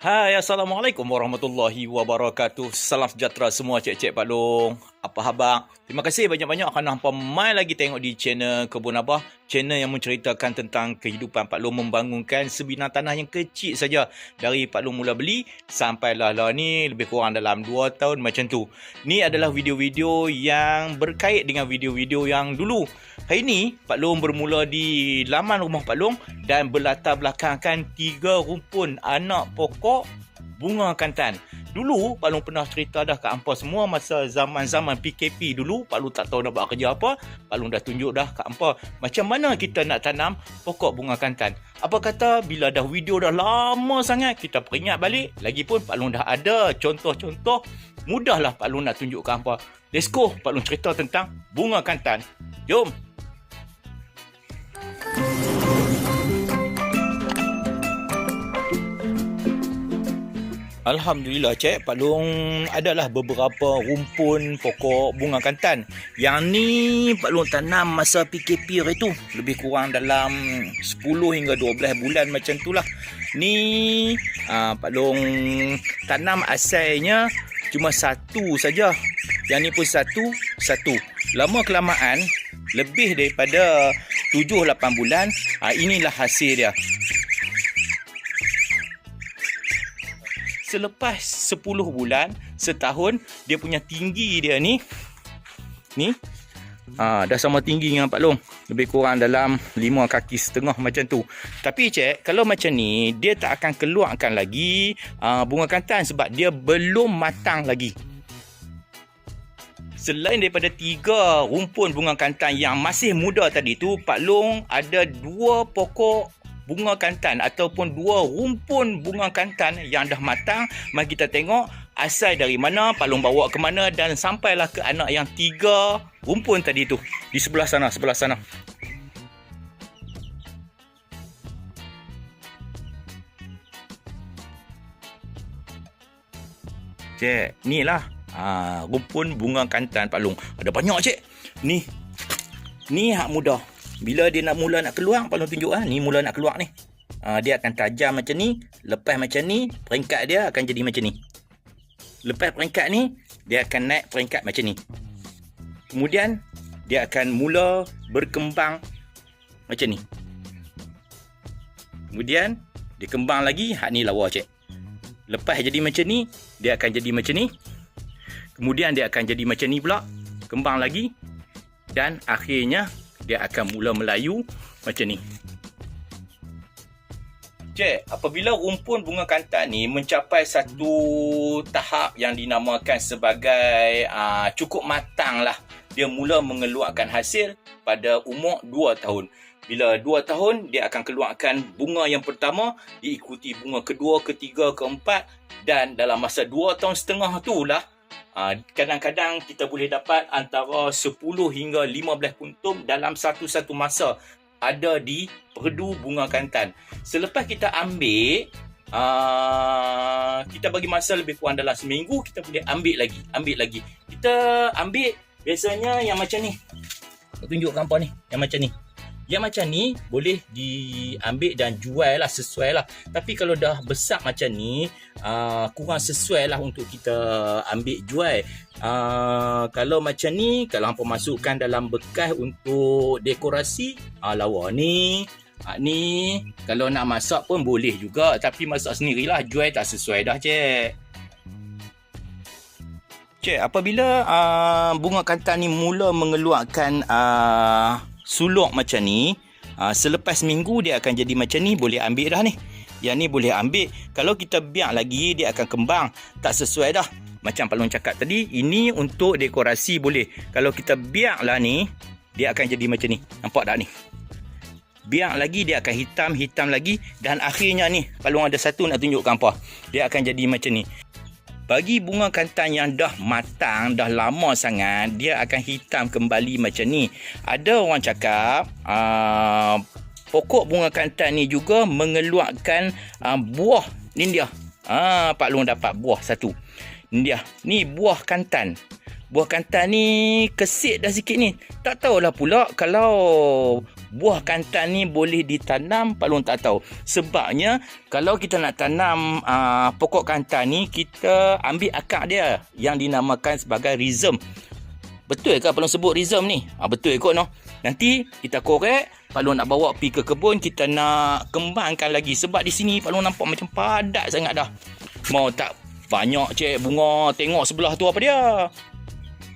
Hai, Assalamualaikum warahmatullahi wabarakatuh. Salam sejahtera semua cik-cik Pak Long. Apa khabar? Terima kasih banyak-banyak kerana hampa mai lagi tengok di channel Kebun Abah. Channel yang menceritakan tentang kehidupan Pak Long membangunkan sebidang tanah yang kecil saja. Dari Pak Long mula beli sampailah ni lebih kurang dalam 2 tahun macam tu. Ni adalah video-video yang berkait dengan video-video yang dulu. Hari ni Pak Long bermula di laman rumah Pak Long dan berlatar belakangkan 3 rumpun anak pokok bunga kantan. Dulu Pak Long pernah cerita dah kat hampa semua masa zaman-zaman PKP dulu. Pak Long tak tahu nak buat kerja apa. Pak Long dah tunjuk dah kat hampa macam mana kita nak tanam pokok bunga kantan. Apa kata bila dah video dah lama sangat kita peringat balik. Lagipun Pak Long dah ada contoh-contoh. Mudahlah Pak Long nak tunjuk kat hampa. Let's go, Pak Long cerita tentang bunga kantan. Jom. Alhamdulillah cik, Pak Long adalah beberapa rumpun pokok bunga kantan. Yang ni Pak Long tanam masa PKP hari tu. Lebih kurang dalam 10 hingga 12 bulan macam tu lah. Ni Pak Long tanam asalnya cuma satu saja. Yang ni pun satu. Lama kelamaan, lebih daripada 7-8 bulan, inilah hasil dia. Selepas 10 bulan, setahun, dia punya tinggi dia ni dah sama tinggi dengan Pak Long. Lebih kurang dalam 5,5 kaki macam tu. Tapi cik, kalau macam ni, dia tak akan keluarkan lagi bunga kantan sebab dia belum matang lagi. Selain daripada 3 rumpun bunga kantan yang masih muda tadi tu, Pak Long ada 2 pokok bunga kantan ataupun 2 rumpun bunga kantan yang dah matang. Mari kita tengok asal dari mana, Pak Long bawa ke mana dan sampailah ke anak yang 3 rumpun tadi tu. Di sebelah sana. Cik, ni lah rumpun bunga kantan Pak Long. Ada banyak cik. Ni hak muda. Bila dia mula nak keluar, Pak Long tunjuk ni mula nak keluar ni. Dia akan tajam macam ni, lepas macam ni, peringkat dia akan jadi macam ni. Lepas peringkat ni, dia akan naik peringkat macam ni. Kemudian dia akan mula berkembang macam ni. Kemudian dia kembang lagi, hak ni lawa cik. Lepas jadi macam ni, dia akan jadi macam ni. Kemudian dia akan jadi macam ni pula, kembang lagi dan akhirnya dia akan mula melayu macam ni. Cik, apabila rumpun bunga kantan ni mencapai satu tahap yang dinamakan sebagai cukup matang lah, dia mula mengeluarkan hasil pada umur 2 tahun. Bila 2 tahun, dia akan keluarkan bunga yang pertama, diikuti bunga kedua, ketiga, keempat, dan dalam masa 2 tahun setengah tu lah, kadang-kadang kita boleh dapat antara 10 hingga 15 puntung dalam satu masa ada di perdu bunga kantan. Selepas kita ambil, kita bagi masa lebih kurang dalam seminggu, kita boleh ambil lagi. Kita ambil biasanya yang macam ni. Saya tunjuk gambar ni, yang macam ni. Yang macam ni boleh diambil dan jual lah, sesuai lah. Tapi kalau dah besar macam ni, kurang sesuai lah untuk kita ambil jual. Kalau macam ni, kalau hampa masukkan dalam bekas untuk dekorasi, lawa ni. Ni kalau nak masak pun boleh juga, tapi masak sendirilah, jual tak sesuai dah cik. Cik, apabila bunga kantan ni mula mengeluarkan suluk macam ni, selepas minggu dia akan jadi macam ni, boleh ambil dah ni. Yang ni boleh ambil. Kalau kita biar lagi, dia akan kembang, tak sesuai dah. Macam Pak Long cakap tadi, ini untuk dekorasi boleh. Kalau kita biar lah ni, dia akan jadi macam ni. Nampak tak ni? Biar lagi dia akan hitam lagi, dan akhirnya ni Pak Long ada satu nak tunjukkan apa. Dia akan jadi macam ni. Bagi bunga kantan yang dah matang, dah lama sangat, dia akan hitam kembali macam ni. Ada orang cakap pokok bunga kantan ni juga mengeluarkan buah. Ni dia. Pak Long dapat buah satu. Ni dia. Ni buah kantan. Buah kantan ni kesik dah sikit ni. Tak tahulah pula kalau buah kantan ni boleh ditanam, Pak Long tak tahu. Sebabnya kalau kita nak tanam pokok kantan ni, kita ambil akar dia yang dinamakan sebagai rhizome. Betul ke Pak Long sebut rhizome ni? Betul kot no. Nanti kita korek, Pak Long nak bawa pergi ke kebun, kita nak kembangkan lagi. Sebab di sini Pak Long nampak macam padat sangat dah. Mau tak banyak cik bunga, tengok sebelah tu apa dia?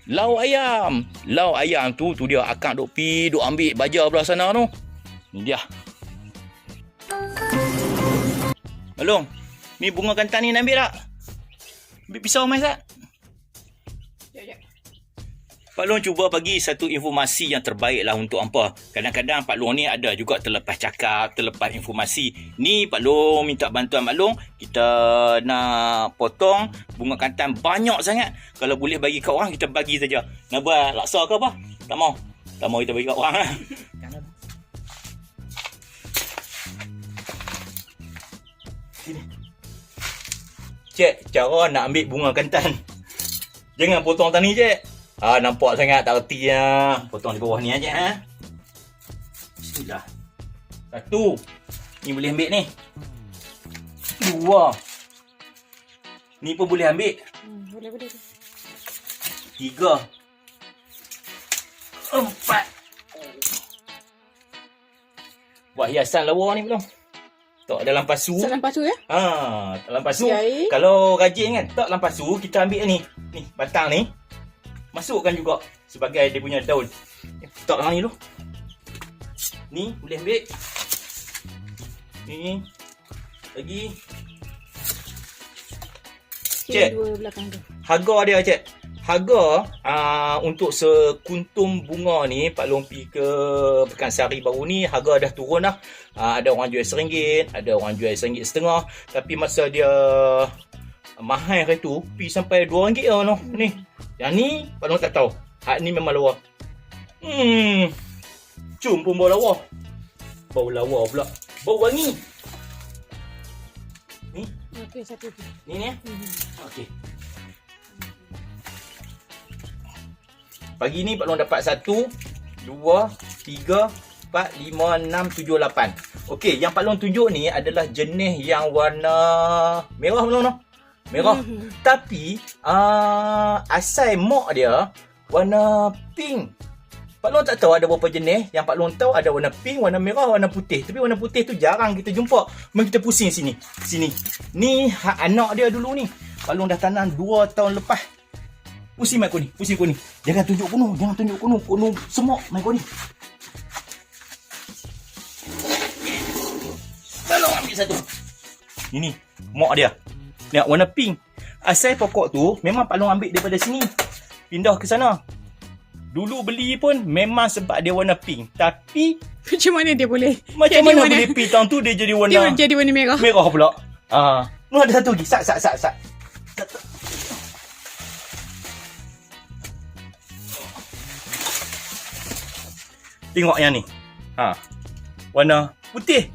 Lau ayam. Lau ayam tu dia akak duk ambil baja belah sana tu. Ni dia. Malong, ni bunga kantan ni nak ambil tak? Ambil pisau mai tak? Sekejap. Pak Long cuba bagi satu informasi yang terbaik lah untuk hampa. Kadang-kadang Pak Long ni ada juga terlepas cakap, terlepas informasi. Ni Pak Long minta bantuan Pak Long. Kita nak potong bunga kantan banyak sangat. Kalau boleh bagi kat orang, kita bagi saja. Nak buat laksa ke apa? Tak mau. Tak mau kita bagi kat orang lah. Sini. Cik, cara nak ambil bunga kantan. Jangan potong tani, cik. Nampak sangat tak reti lah. Potong di bawah ni aja ha. Bismillah. Satu. Ni boleh ambil ni. Dua. Ni pun boleh ambil. Boleh. Tiga. Empat. Buat hiasan lawa ni belum. Tak dalam pasu. Dalam pasu ya? Dalam pasu. Air. Kalau rajin kan, tak dalam pasu, kita ambil ni. Ni, batang ni. Masukkan juga sebagai dia punya daun. Letak dalam ni dulu. Ni boleh ambil. Ni. Lagi. Cik. Dua belakang tu. Harga dia cik. Harga untuk sekuntum bunga ni, Pak Long pergi ke Pekansari baru ni, harga dah turun dah. Ada orang jual RM1, ada orang jual RM1.50. Tapi masa dia mahal hari tu, pergi sampai RM2 lah no. Ni. Yang ni, Pak Long tak tahu. Hak ni memang lawa. Cium pun bau lawa. Bau lawa pula. Bau wangi. Ni. Okey, satu tu. Ni ni. Okey. Pagi ni Pak Long dapat 1, 2, 3, 4, 5, 6, 7, 8. Okey, yang Pak Long tunjuk ni adalah jenis yang warna merah Pak Long no? Merah. Tapi asal mok dia warna pink. Pak Long tak tahu ada berapa jenis. Yang Pak Long tahu ada warna pink, warna merah, warna putih. Tapi warna putih tu jarang kita jumpa. Mari kita pusing sini. Sini. Ni hak anak dia dulu ni. Pak Long dah tanam 2 tahun lepas. Pusing mai kau ni. Pusing kau ni. Jangan tunjuk kuno. Jangan tunjuk kuno. Kuno semok mai kau ni. Pak Long ambil satu. Ini mok dia. Ni warna pink. Asal pokok tu memang Pak Long ambil daripada sini. Pindah ke sana. Dulu beli pun memang sebab dia warna pink. Tapi Macam mana dia boleh? macam mana boleh pink tahun tu dia jadi warna Dia jadi warna merah. merah pula. Ni ada satu lagi. Sat. Tengok yang ni. Warna putih.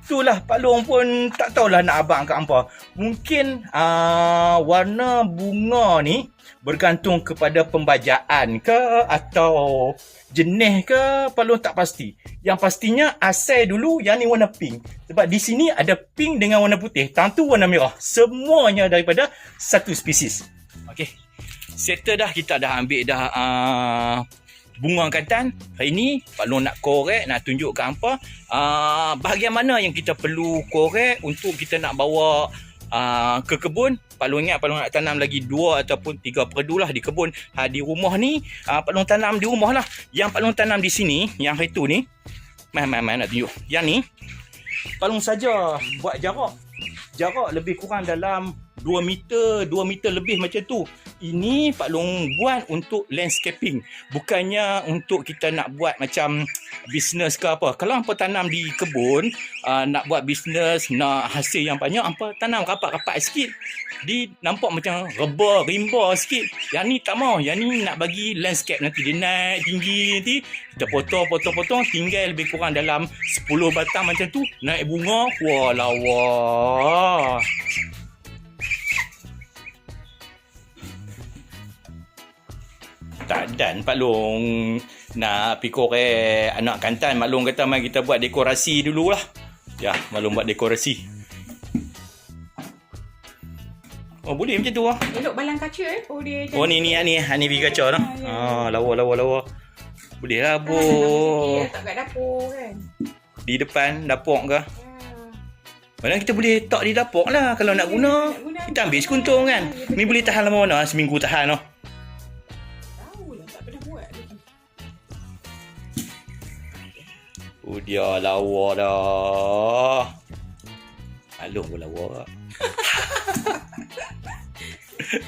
Itulah Pak Long pun tak tahulah nak abang kat hampa. Mungkin warna bunga ni bergantung kepada pembajaan ke atau jenis ke, Pak Long tak pasti. Yang pastinya asal dulu yang ni warna pink. Sebab di sini ada pink dengan warna putih. Tang tu warna merah. Semuanya daripada satu spesies. Okey. Settle dah, kita dah ambil dah bunga kantan. Hari ni Pak Long nak korek, nak tunjuk ke hampa bahagian mana yang kita perlu korek untuk kita nak bawa ke kebun. Pak Long ingat Pak Long nak tanam lagi 2 ataupun 3 perdu lah di kebun. Di rumah ni Pak Long tanam di rumah lah. Yang Pak Long tanam di sini, yang hari tu ni, mai nak tunjuk. Yang ni Pak Long saja buat jarak lebih kurang dalam 2 meter lebih macam tu. Ini Pak Long buat untuk landscaping. Bukannya untuk kita nak buat macam bisnes ke apa. Kalau hampa tanam di kebun, nak buat bisnes, nak hasil yang banyak, hampa tanam rapat-rapat sikit. Dia nampak macam rimba sikit. Yang ni tak mau. Yang ni nak bagi landscape, nanti dia naik tinggi nanti. Kita potong, tinggal lebih kurang dalam 10 batang macam tu. Naik bunga. Wah lawa. kantan Pak Long nak pi korek anak kantan. Mak Long kata mai kita buat dekorasi dululah. Ya, Mak Long buat dekorasi. Oh, boleh macam tu lah. Elok balang kaca Oh dia Oh, ni pergi kacau dah. Lawa. Boleh lah, Bo. Bo. Tak kat dapur kan. Di depan dapur ke? Ya. Mana kita boleh tak di dapur lah kalau nak guna. Kita ambil sekuntung kan. Ni boleh tahan lama mana? Seminggu tahan noh. Tahu lah, tak pernah buat lagi. Oh, dia lawa dah. Alung pun lawa.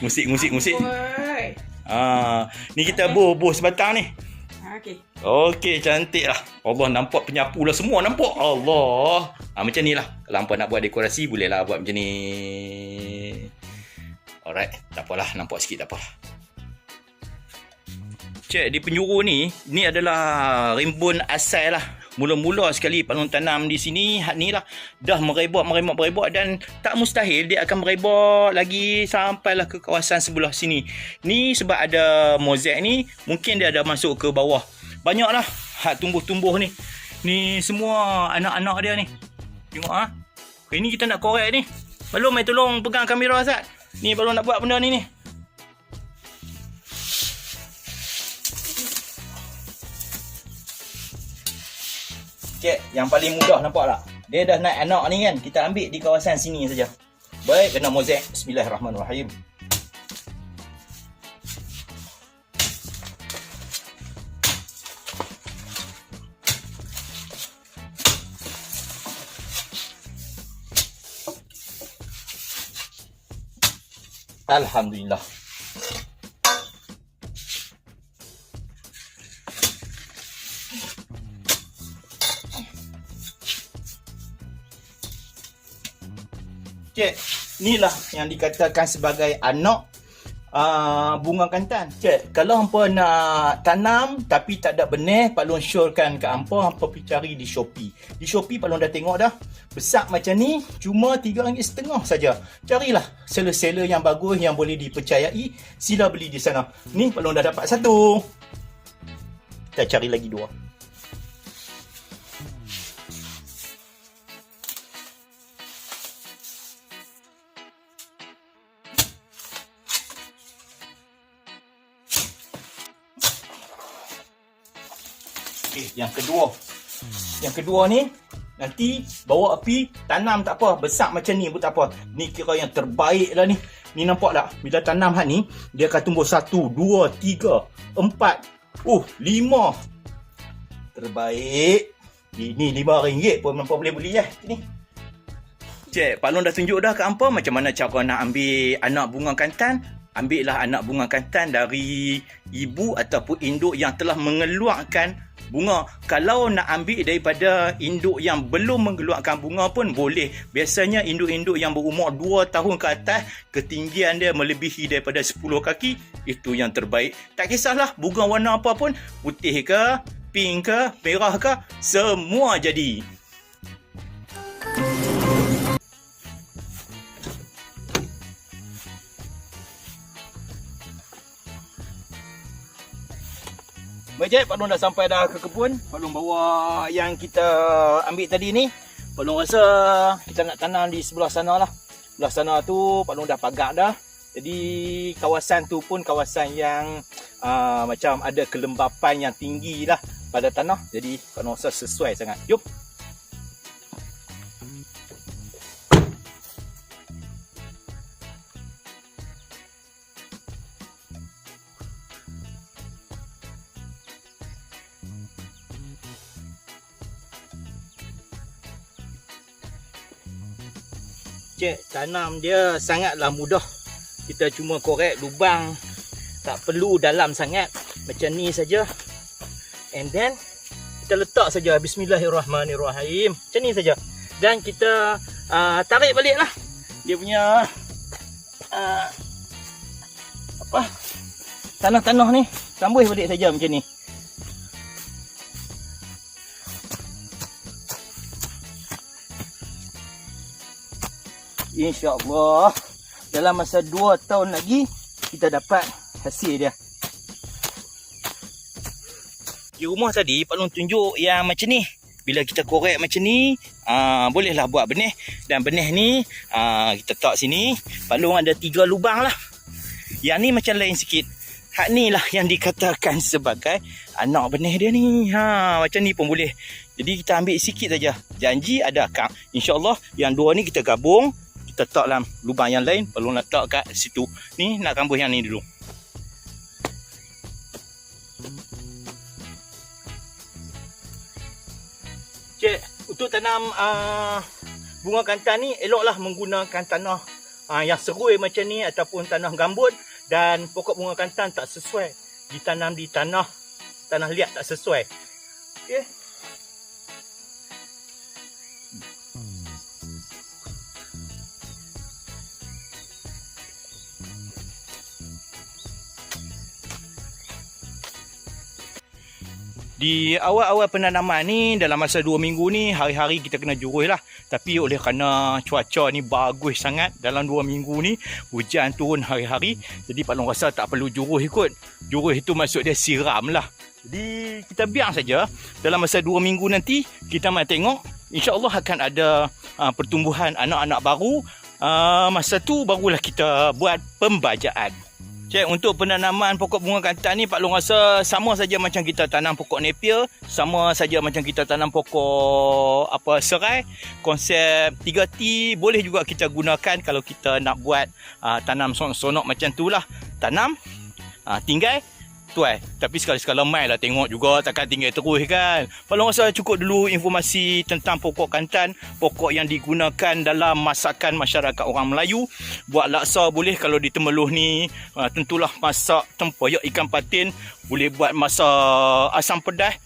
Musik. Oi. Ni kita boh sebatang ni. Okey. Okey, cantik lah. Allah, nampak penyapu lah semua, nampak. Allah. Macam ni lah. Kalau hampa nak buat dekorasi, boleh lah buat macam ni. Alright, tak apalah. Nampak sikit tak apa. Cik, di penjuru ni adalah rimbun asal lah. Mula-mula sekali Pak Long tanam di sini, hak ni lah dah merebak dan tak mustahil dia akan merebak lagi sampailah ke kawasan sebelah sini. Ni sebab ada mozaik ni, mungkin dia ada masuk ke bawah. Banyaklah hak tumbuh-tumbuh ni. Ni semua anak-anak dia ni. Tengok ah. Ini kita nak korek ni. Pak Long mai tolong pegang kamera Azad. Ni Pak Long nak buat benda ni. Cik, yang paling mudah nampak tak? Dia dah naik anak ni kan. Kita ambil di kawasan sini saja. Baik, kena mozaik. Bismillahirrahmanirrahim. Alhamdulillah. Cik, inilah yang dikatakan sebagai anak bunga kantan. Cik, kalau hampa nak tanam tapi tak ada benih, Pak Long syorkan ke hampa pergi cari di Shopee. Di Shopee Pak Long dah tengok dah. Besar macam ni cuma RM3.5 saja. Carilah seller-seller yang bagus yang boleh dipercayai, sila beli di sana. Ni Pak Long dah dapat satu. Kita cari lagi dua. Yang kedua ni nanti bawa api tanam tak apa, besar macam ni pun tak apa. Ni kira yang terbaik lah ni. Ni nampak tak? Bila tanam hak ni, dia akan tumbuh 1, 2, 3, 4, 5. Terbaik. Ini RM5 pun hampa boleh beli lah. Ni. Cik, Pak Long dah tunjuk dah ke hampa macam mana cara nak ambil anak bunga kantan. Ambillah anak bunga kantan dari ibu ataupun induk yang telah mengeluarkan bunga. Kalau nak ambil daripada induk yang belum mengeluarkan bunga pun boleh. Biasanya induk-induk yang berumur 2 tahun ke atas, ketinggian dia melebihi daripada 10 kaki, itu yang terbaik. Tak kisahlah bunga warna apa pun, putih ke, pink ke, merah ke, semua jadi. Baik, Cik, Pak Long dah sampai dah ke kebun. Pak Long bawa yang kita ambil tadi ni. Pak Long rasa kita nak tanam di sebelah sana lah. Sebelah sana tu Pak Long dah pagar dah. Jadi kawasan tu pun kawasan yang macam ada kelembapan yang tinggi lah pada tanah. Jadi Pak Long rasa sesuai sangat. Jom. Cik, tanam dia sangatlah mudah. Kita cuma korek lubang, tak perlu dalam sangat. Macam ni saja. And then kita letak saja. Bismillahirrahmanirrahim. Macam ni saja. Dan kita tarik balik lah dia punya tanah-tanah ni. Sambung balik saja macam ni. InsyaAllah dalam masa 2 tahun lagi kita dapat hasil dia. Di rumah tadi Pak Long tunjuk yang macam ni. Bila kita korek macam ni, bolehlah buat benih. Dan benih ni kita letak sini. Pak Long ada 3 lubang lah. Yang ni macam lain sikit. Hak ni lah yang dikatakan sebagai anak benih dia ni. Macam ni pun boleh. Jadi kita ambil sikit saja. Janji ada akak. InsyaAllah yang 2 ni kita gabung. Kita letak dalam lubang yang lain. Pak Long letak kat situ. Ni nak kambuh yang ni dulu. Cik, untuk tanam bunga kantan ni eloklah menggunakan tanah yang serui macam ni ataupun tanah gambut, dan pokok bunga kantan tak sesuai ditanam di tanah liat, tak sesuai. Okey. Di awal-awal penanaman ni, dalam masa 2 minggu ni, hari-hari kita kena juruh lah. Tapi oleh kerana cuaca ni bagus sangat, dalam 2 minggu ni, hujan turun hari-hari. Jadi Pak Long rasa tak perlu juruh ikut. Juruh itu maksud dia siram lah. Jadi kita biar saja. Dalam masa 2 minggu nanti, kita mai tengok. InsyaAllah akan ada pertumbuhan anak-anak baru. Masa tu barulah kita buat pembajaan. Cik, untuk penanaman pokok bunga kantan ni Pak Long rasa sama saja macam kita tanam pokok napier, sama saja macam kita tanam pokok serai. Konsep 3T boleh juga kita gunakan kalau kita nak buat tanam sonok-sonok macam tu lah. Tanam, tinggal, tuai. Tapi sekali-sekala mai lah tengok juga, takkan tinggal terus kan. Pak Long rasa cukup dulu informasi tentang pokok kantan, pokok yang digunakan dalam masakan masyarakat orang Melayu. Buat laksa boleh, kalau di Temeloh ni tentulah masak tempoyak ikan patin, boleh buat masak asam pedas.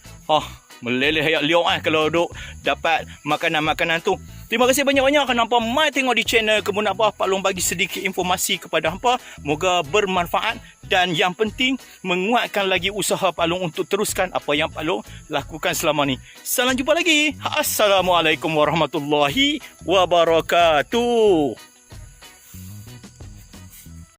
Meleleh ayak liok kalau duk dapat makanan-makanan tu. Terima kasih banyak-banyak kerana hampa mai tengok di channel Kebun Abah. Pak Long bagi sedikit informasi kepada hampa. Moga bermanfaat dan yang penting menguatkan lagi usaha Pak Long untuk teruskan apa yang Pak Long lakukan selama ni. Salam jumpa lagi. Assalamualaikum warahmatullahi wabarakatuh.